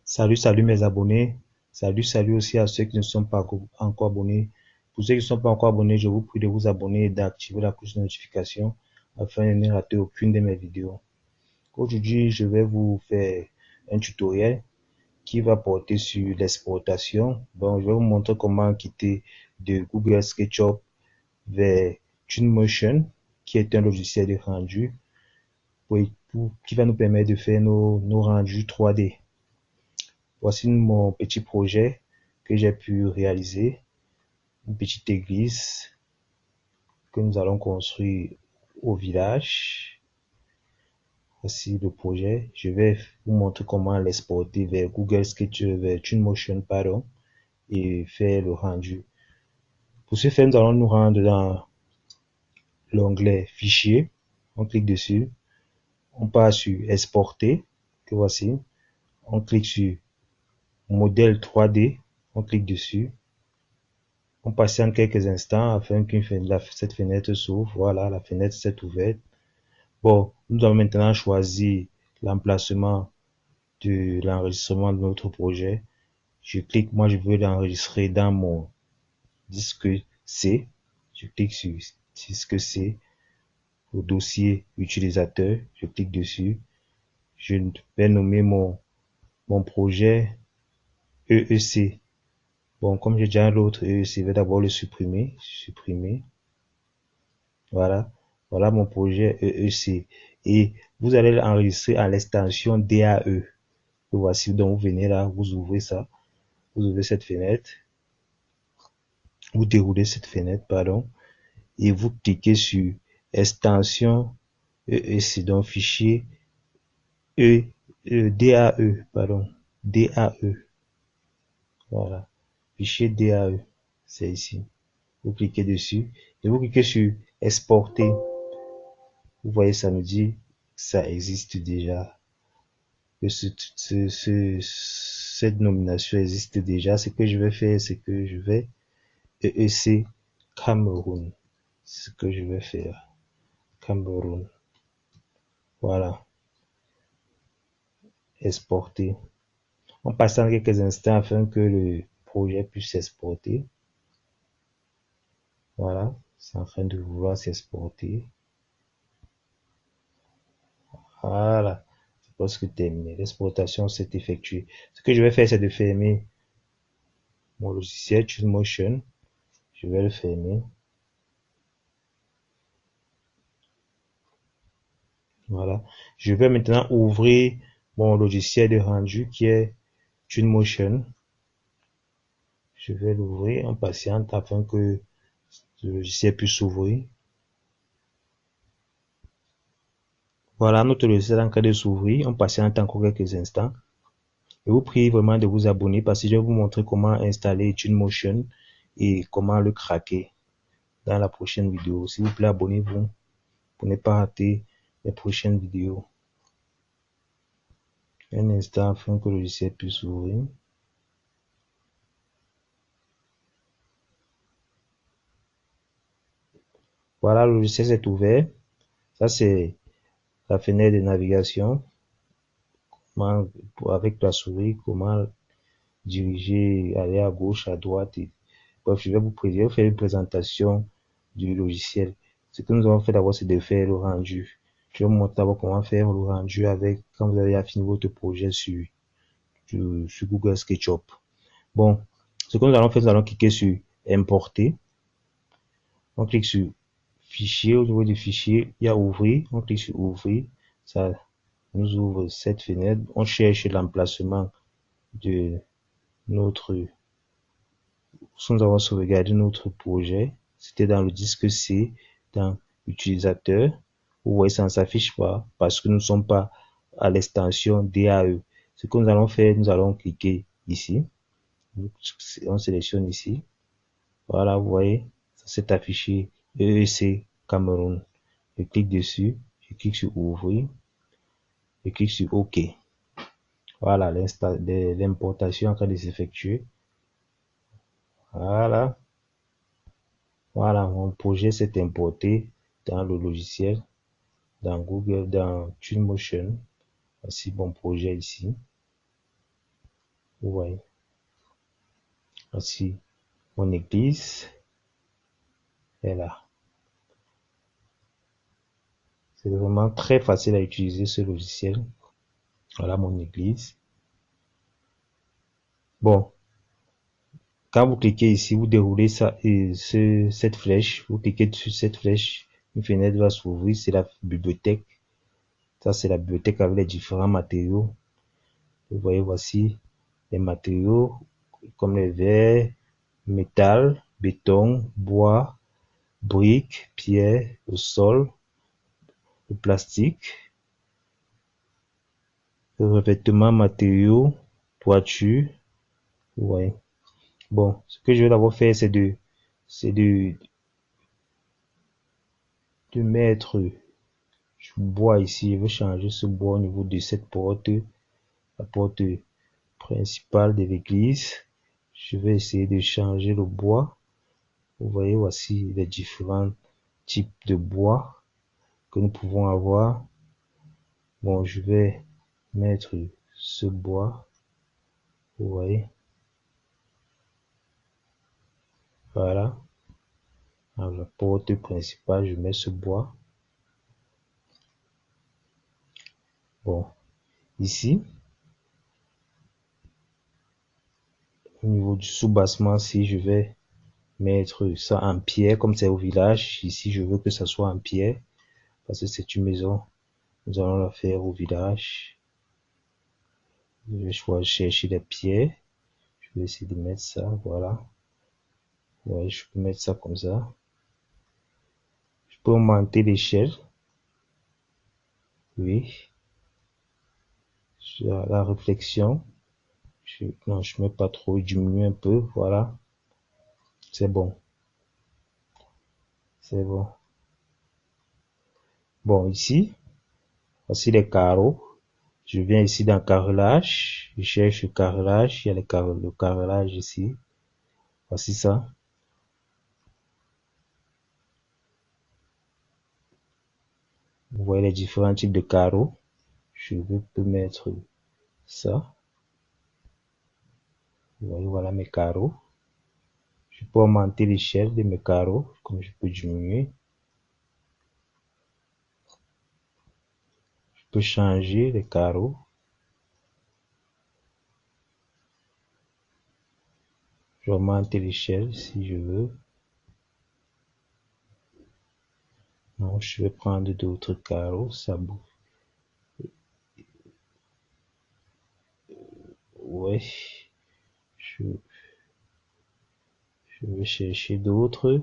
Salut mes abonnés. Salut aussi à ceux qui ne sont pas encore abonnés. Pour ceux qui ne sont pas encore abonnés, je vous prie de vous abonner et d'activer la cloche de notification afin de ne rater aucune de mes vidéos. Aujourd'hui, je vais vous faire un tutoriel qui va porter sur l'exportation. Donc, je vais vous montrer comment quitter de Google SketchUp vers Twinmotion, qui est un logiciel de rendu qui va nous permettre de faire nos rendus 3D. Voici mon petit projet que j'ai pu réaliser, une petite église que nous allons construire au village. Voici le projet. Je vais vous montrer comment l'exporter vers Google Sketchup, vers Twinmotion, pardon, et faire le rendu. Pour ce faire, nous allons nous rendre dans l'onglet Fichier. On clique dessus. On passe sur Exporter, que voici. On clique sur Modèle 3D. On clique dessus. On patiente quelques instants afin que cette fenêtre s'ouvre. Voilà, la fenêtre s'est ouverte. Bon, nous allons maintenant choisir l'emplacement de l'enregistrement de notre projet. Je clique, moi je veux l'enregistrer dans mon disque C. Je clique sur disque C, au dossier utilisateur. Je clique dessus. Je vais nommer mon projet EEC. Bon, comme j'ai déjà l'autre EEC, je vais d'abord le supprimer. Voilà. Voilà mon projet EEC. Et vous allez l'enregistrer à l'extension DAE. Voici, donc vous venez là, vous ouvrez ça. Vous ouvrez cette fenêtre. Vous déroulez cette fenêtre, pardon. Et vous cliquez sur extension EEC, donc fichier DAE, pardon. DAE. Voilà. Fichier DAE. C'est ici. Vous cliquez dessus. Et vous cliquez sur exporter. Vous voyez, ça nous dit ça existe déjà. Que cette nomination existe déjà. Ce que je vais faire, c'est que je vais EEC Cameroun. C'est ce que je vais faire. Cameroun. Voilà. Exporter. On passe en quelques instants afin que le projet puisse s'exporter. Voilà. C'est en train de vouloir s'exporter. Voilà. C'est presque terminé. L'exportation s'est effectuée. Ce que je vais faire, c'est de fermer mon logiciel Twinmotion. Je vais le fermer. Voilà. Je vais maintenant ouvrir mon logiciel de rendu qui est Twinmotion. Je vais l'ouvrir en patiente afin que le logiciel puisse s'ouvrir. Voilà, notre logiciel est en train de s'ouvrir. On patiente encore quelques instants. Je vous prie vraiment de vous abonner parce que je vais vous montrer comment installer Twinmotion et comment le craquer dans la prochaine vidéo. S'il vous plaît, abonnez-vous pour ne pas rater les prochaines vidéos. Un instant afin que le logiciel puisse s'ouvrir. Voilà, le logiciel est ouvert. Ça, c'est la fenêtre de navigation. Comment, avec la souris, comment diriger, aller à gauche, à droite. Bref, je vais vous faire une présentation du logiciel. Ce que nous allons faire d'abord, c'est de faire le rendu. Je vais vous montrer d'abord comment faire le rendu avec, quand vous avez fini votre projet sur Google SketchUp. Bon, ce que nous allons faire, nous allons cliquer sur Importer. On clique sur Fichier. Au niveau du fichier, il y a Ouvrir. On clique sur Ouvrir. Ça nous ouvre cette fenêtre. On cherche l'emplacement de notre... Nous avons sauvegardé notre projet. C'était dans le disque C, dans Utilisateur. Vous voyez, ça ne s'affiche pas parce que nous ne sommes pas à l'extension DAE. Ce que nous allons faire, nous allons cliquer ici. On sélectionne ici. Voilà, vous voyez, ça s'est affiché EEC Cameroun. Je clique dessus, je clique sur Ouvrir, je clique sur OK. Voilà, l'importation en train de s'effectuer. Voilà. Voilà, mon projet s'est importé dans le logiciel, dans Google, dans Twinmotion. Voici mon projet ici. Vous voyez. Voici mon église est là. C'est vraiment très facile à utiliser ce logiciel. Voilà mon église. Bon, quand vous cliquez ici, vous déroulez ça et cette flèche, vous cliquez sur cette flèche, une fenêtre va s'ouvrir, c'est la bibliothèque. Ça, c'est la bibliothèque avec les différents matériaux. Vous voyez, voici les matériaux comme les verres, métal, béton, bois, briques, pierre, le sol, le plastique, le revêtement matériaux, toiture. Vous voyez. Bon, ce que je vais d'abord faire, c'est de mettre du bois ici. Je vais changer ce bois au niveau de cette porte, la porte principale de l'église. Je vais essayer de changer le bois. Vous voyez, voici les différents types de bois que nous pouvons avoir. Bon, je vais mettre ce bois. Vous voyez. Voilà. À la porte principale, je mets ce bois. Bon, ici, au niveau du soubassement, si je vais mettre ça en pierre, comme c'est au village, ici je veux que ça soit en pierre, parce que c'est une maison, nous allons la faire au village. Je vais chercher les pierres, je vais essayer de mettre ça, voilà. Ouais, je peux mettre ça comme ça. Je peux augmenter l'échelle. Oui. La réflexion. Non, je mets pas trop, je diminue un peu, voilà. C'est bon. C'est bon. Bon, ici, voici les carreaux. Je viens ici dans carrelage. Je cherche le carrelage. Il y a le carrelage ici. Voici ça. Vous voyez les différents types de carreaux. Je peux mettre ça. Vous voyez, voilà mes carreaux. Je peux augmenter l'échelle de mes carreaux, comme je peux diminuer. Je peux changer les carreaux. J'augmente l'échelle si je veux. Non, je vais prendre d'autres carreaux, ça bouge. Ouais. Je vais chercher d'autres.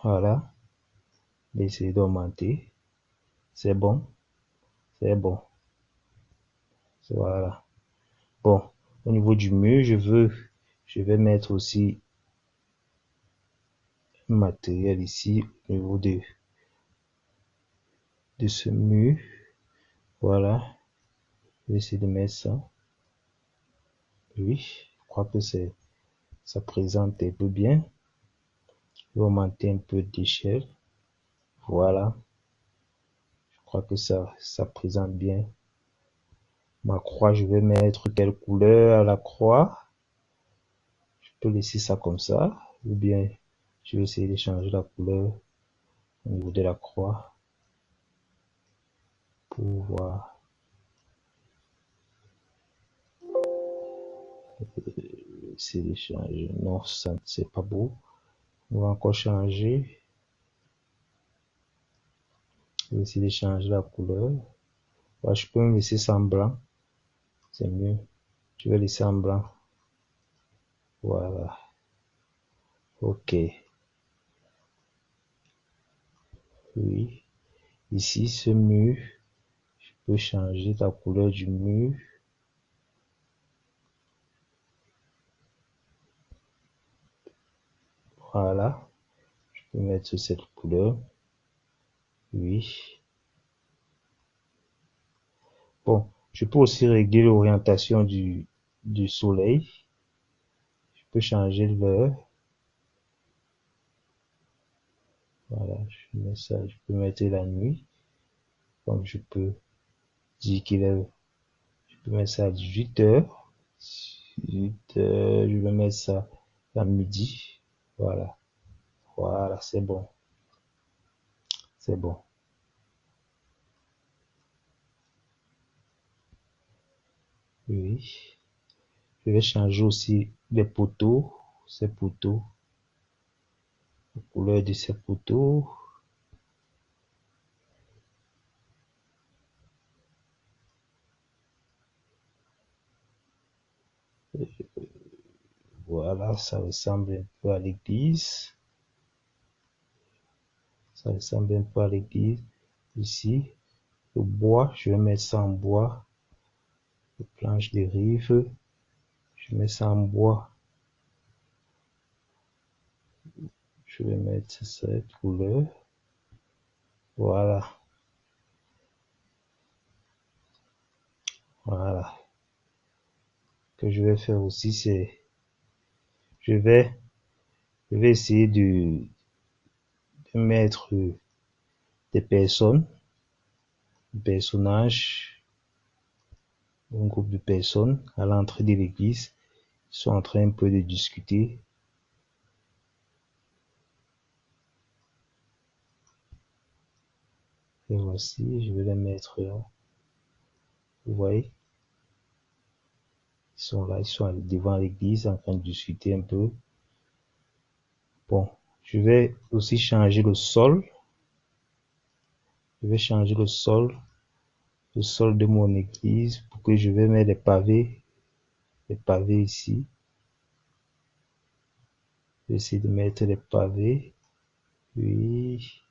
Voilà. Essayer d'augmenter. C'est bon. C'est bon. Voilà. Bon. Au niveau du mur, je vais mettre aussi un matériel ici au niveau de ce mur. Voilà. Je vais essayer de mettre ça. Oui. Je crois que ça présente un peu bien. Je vais augmenter un peu d'échelle. Voilà. Je crois que ça présente bien. Ma croix, je vais mettre quelle couleur à la croix? Je peux laisser ça comme ça. Ou bien, je vais essayer de changer la couleur au niveau de la croix. Pour voir. Essayer de changer. Non, ça, c'est pas beau. On va encore changer. Je vais essayer de changer la couleur. Ouais, je peux me laisser ça en blanc. C'est mieux. Je vais laisser en blanc. Voilà. Ok. Oui. Ici, ce mur, je peux changer la couleur du mur. Voilà. Je peux mettre cette couleur. Oui. Bon, je peux aussi régler l'orientation du soleil. Je peux changer l'heure. Voilà, je mets ça, je peux mettre la nuit, comme je peux dire qu'il est, je peux mettre ça à 18 h. 18 h, je vais mettre ça à midi. Voilà, voilà, c'est bon, c'est bon. Oui, je vais changer aussi les poteaux, ces poteaux, la couleur de ces poteaux. Voilà, ça ressemble un peu à l'église. Ça ressemble un peu à l'église. Ici, le bois, je vais mettre ça en bois. Les planches de rive, je mets ça en bois. Je vais mettre cette couleur. Voilà. Voilà. Ce que je vais faire aussi, c'est, je vais, essayer de mettre des personnes, des personnages, un groupe de personnes à l'entrée de l'église. Ils sont en train un peu de discuter. Et voici, je vais les mettre là. Vous voyez, ils sont là, ils sont devant l'église en train de discuter un peu. Bon, je vais aussi changer le sol. Je vais changer le sol de mon église pour que je vais mettre les pavés ici. Je vais essayer de mettre les pavés. Oui.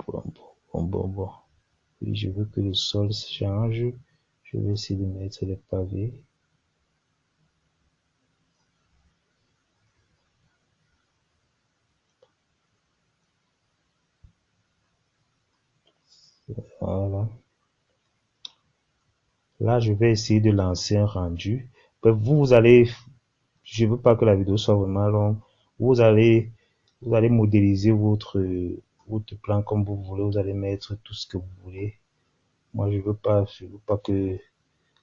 Bon. Oui, je veux que le sol change. Je vais essayer de mettre les pavés. Voilà. Là, je vais essayer de lancer un rendu. Vous allez, je veux pas que la vidéo soit vraiment longue. Vous allez, modéliser votre plan comme vous voulez. Vous allez mettre tout ce que vous voulez. Moi, je veux pas que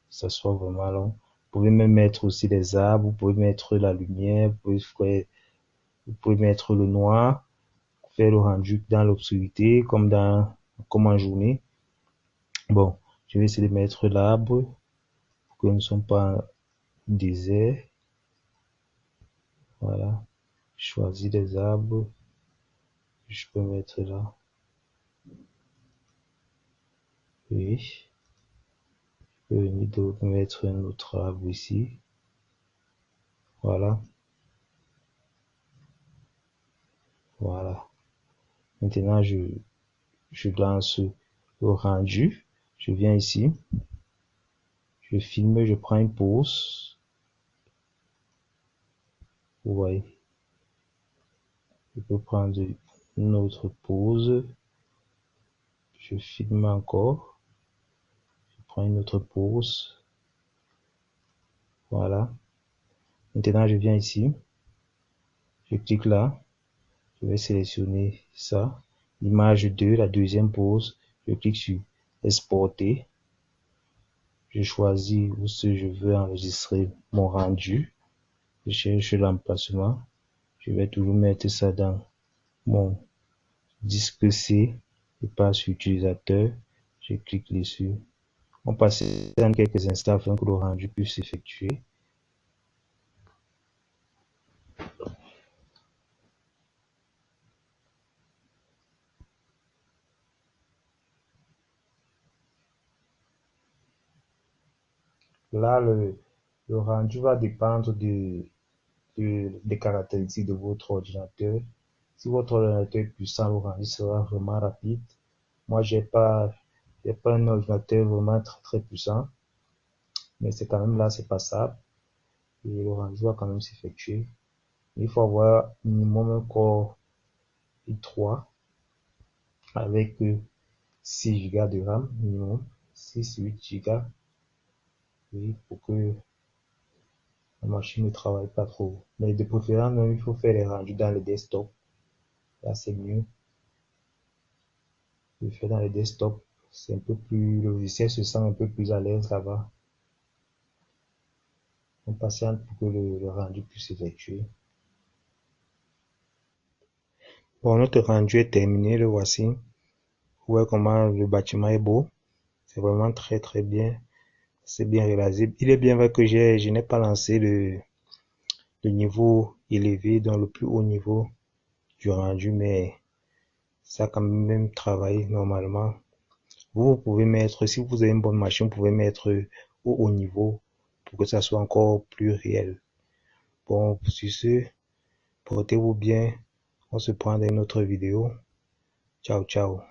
ça soit vraiment long. Vous pouvez même mettre aussi des arbres. Vous pouvez mettre la lumière. Vous pouvez mettre le noir. Faire le rendu dans l'obscurité, comme en journée. Bon, je vais essayer de mettre l'arbre pour que nous ne sommes pas désert. Voilà. Choisis des arbres. Je peux mettre là. Oui. Je peux venir de mettre un autre arbre ici. Voilà. Voilà. Maintenant, je lance le rendu. Je viens ici. Je filme, je prends une pause. Vous voyez. Je peux prendre une autre pause. Je filme encore. Je prends une autre pause. Voilà. Maintenant, je viens ici. Je clique là. Je vais sélectionner ça. L'image 2, la deuxième pause. Je clique sur exporter. Je choisis où je veux enregistrer mon rendu. Je cherche l'emplacement. Je vais toujours mettre ça dans mon disque C. Je passe sur utilisateur. Je clique dessus. On passe dans quelques instants afin que le rendu puisse s'effectuer. Là, le rendu va dépendre des caractéristiques de votre ordinateur. Si votre ordinateur est puissant, le rendu sera vraiment rapide. Moi, j'ai pas un ordinateur vraiment très puissant, mais c'est quand même là, c'est passable. Et le rendu va quand même s'effectuer. Il faut avoir minimum un Core i3 avec 6 Go de RAM minimum, 6-8 Go. oui, pour que la machine ne travaille pas trop. Mais de préférence, même, il faut faire les rendus dans le desktop. Là, c'est mieux. Le faire dans le desktop, c'est un peu plus, le logiciel se sent un peu plus à l'aise là-bas. On patiente pour que le rendu puisse s'effectuer. Bon, notre rendu est terminé, le voici. Vous voyez comment le bâtiment est beau. C'est vraiment très très bien. C'est bien réalisé. Il est bien vrai que je n'ai pas lancé le niveau élevé, dans le plus haut niveau du rendu, mais ça a quand même travaillé normalement. Vous pouvez mettre, si vous avez une bonne machine, vous pouvez mettre au haut niveau pour que ça soit encore plus réel. Bon, sur ce, portez-vous bien. On se prend dans une autre vidéo. Ciao, ciao.